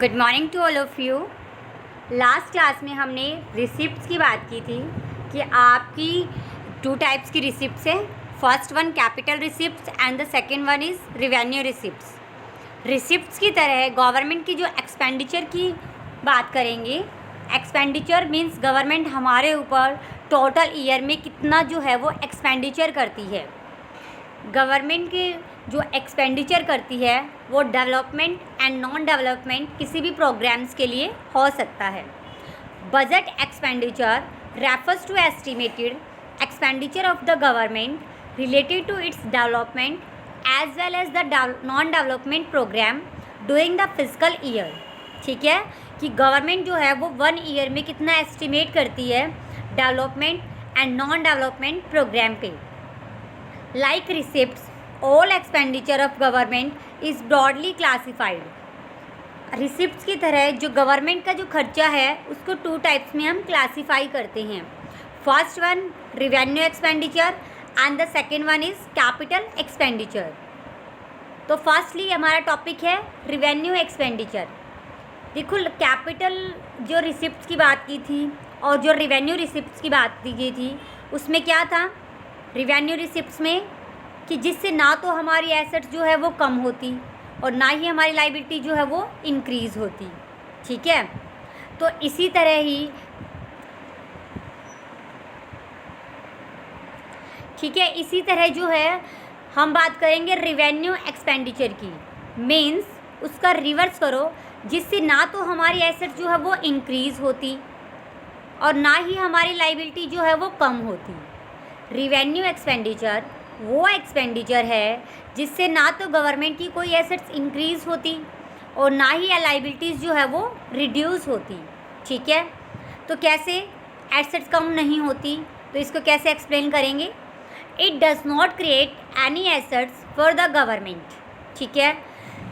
Good morning to all of you. Last class में हमने receipts की बात की थी कि आपकी टू टाइप्स की रिसिप्ट्स है। First one capital receipts and the second one is revenue receipts. Receipts की तरह गवर्नमेंट की जो एक्सपेंडिचर की बात करेंगे, एक्सपेंडिचर मीन्स गवर्नमेंट हमारे ऊपर टोटल ईयर में कितना जो है वो एक्सपेंडिचर करती है। गवर्नमेंट की जो एक्सपेंडिचर करती है वो डेवलपमेंट एंड नॉन डेवलपमेंट किसी भी प्रोग्राम्स के लिए हो सकता है। Budget expenditure refers to estimated expenditure of the government related to its development as well as the non development program during the fiscal year. ठीक है, कि गवर्नमेंट जो है वो 1 ईयर में कितना एस्टिमेट करती है development and non development program पे। Like receipts, all expenditure of government is broadly classified. Receipts की तरह जो गवर्नमेंट का जो खर्चा है उसको 2 टाइप्स में हम क्लासीफाई करते हैं। First one revenue expenditure and the second one is capital expenditure. तो फर्स्टली हमारा टॉपिक है रिवेन्यू एक्सपेंडिचर। देखो, कैपिटल जो रिसिप्ट्स की बात की थी और जो रिवेन्यू रिसिप्ट्स की बात की थी उसमें क्या था रिवेन्यू रिसिप्ट्स में कि जिससे ना तो हमारी एसेट्स जो है वो कम होती और ना ही हमारी लाइबिलिटी जो है वो इंक्रीज़ होती। ठीक है, तो इसी तरह ही इसी तरह जो है हम बात करेंगे रिवेन्यू एक्सपेंडिचर की। मीन्स उसका रिवर्स करो, जिससे ना तो हमारी एसेट्स जो है वो इंक्रीज़ होती और ना ही हमारी लाइबिलिटी जो है वो कम होती। रिवेन्यू एक्सपेंडिचर वो एक्सपेंडिचर है जिससे ना तो गवर्नमेंट की कोई एसेट्स इंक्रीज़ होती और ना ही लाइबिलिटीज़ जो है वो रिड्यूस होती। ठीक है, तो कैसे एसेट्स कम नहीं होती, तो इसको कैसे एक्सप्लेन करेंगे। It does not create any assets for the government. ठीक है,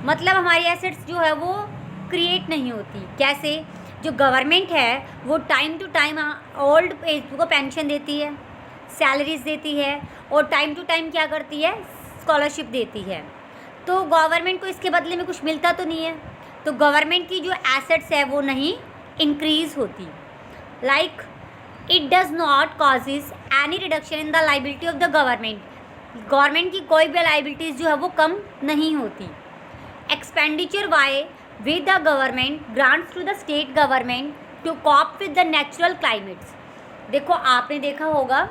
मतलब हमारी एसेट्स जो है वो क्रिएट नहीं होती। कैसे, जो गवर्नमेंट है वो time to time old age को पेंशन देती है, सैलरीज देती है और टाइम टू टाइम क्या करती है, स्कॉलरशिप देती है। तो गवर्नमेंट को इसके बदले में कुछ मिलता तो नहीं है, तो गवर्नमेंट की जो एसेट्स है वो नहीं इंक्रीज़ होती। Like it does not causes any reduction in the liability of the government. Government की कोई भी लाइबिलिटीज़ जो है वो कम नहीं होती। Expenditure why with the government grants to the state government to cope with the natural climates. देखो, आपने देखा होगा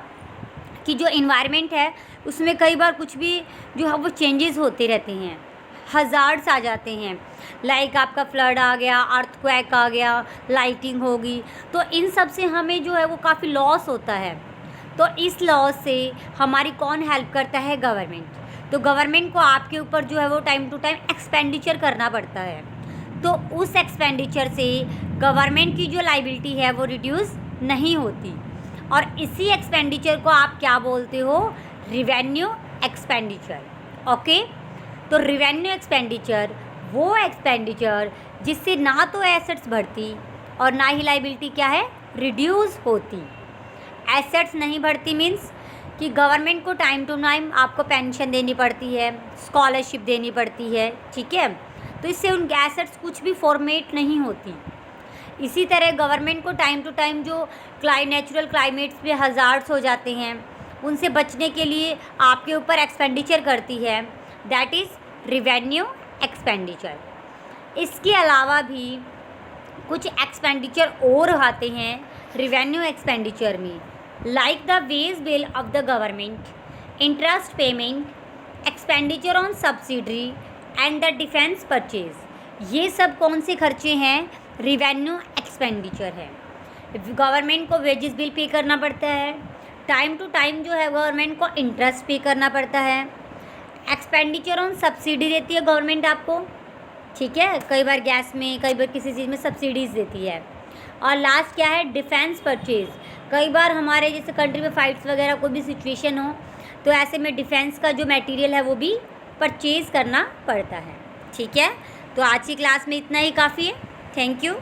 कि जो इन्वायरमेंट है उसमें कई बार कुछ भी जो है वो चेंजेस होते रहते हैं, हज़ार्ड्स आ जाते हैं। लाइक आपका फ्लड आ गया, अर्थक्वेक आ गया, लाइटिंग होगी, तो इन सब से हमें जो है वो काफ़ी लॉस होता है। तो इस लॉस से हमारी कौन हेल्प करता है, गवर्नमेंट। तो गवर्नमेंट को आपके ऊपर जो है वो टाइम टू टाइम एक्सपेंडिचर करना पड़ता है। तो उस एक्सपेंडिचर से गवर्नमेंट की जो लाइबिलिटी है वो रिड्यूस नहीं होती और इसी एक्सपेंडिचर को आप क्या बोलते हो, रिवेन्यू एक्सपेंडिचर। ओके, तो रिवेन्यू एक्सपेंडिचर वो एक्सपेंडिचर जिससे ना तो एसेट्स बढ़ती और ना ही लाइबिलिटी क्या है, रिड्यूस होती। एसेट्स नहीं बढ़ती मीन्स कि गवर्नमेंट को टाइम टू टाइम आपको पेंशन देनी पड़ती है, स्कॉलरशिप देनी पड़ती है। ठीक है, तो इससे उन एसेट्स कुछ भी फॉर्मेट नहीं होती। इसी तरह गवर्नमेंट को टाइम टू टाइम जो नेचुरल क्लाइमेट्स पे हज़ार्ड्स हो जाते हैं उनसे बचने के लिए आपके ऊपर एक्सपेंडिचर करती है, दैट इज़ रिवेन्यू एक्सपेंडिचर। इसके अलावा भी कुछ एक्सपेंडिचर और आते हैं रिवेन्यू एक्सपेंडिचर में, like the ways bill of the government, interest payment, expenditure on subsidiary and the defence purchase. ये सब कौन से खर्चे हैं, रिवेन्यू एक्सपेंडिचर है। गवर्नमेंट को वेजेस बिल पे करना पड़ता है, टाइम टू टाइम जो है गवर्नमेंट को इंटरेस्ट पे करना पड़ता है, एक्सपेंडिचर ऑन सब्सिडी देती है गवर्नमेंट आपको। ठीक है, कई बार गैस में, कई बार किसी चीज़ में सब्सिडीज़ देती है। और लास्ट क्या है, डिफेंस परचेज़। कई बार हमारे जैसे कंट्री में फाइट्स वगैरह कोई भी सिचुएशन हो तो ऐसे में डिफेंस का जो मटेरियल है वो भी परचेज़ करना पड़ता है। ठीक है, तो आज की क्लास में इतना ही काफ़ी है। Thank you.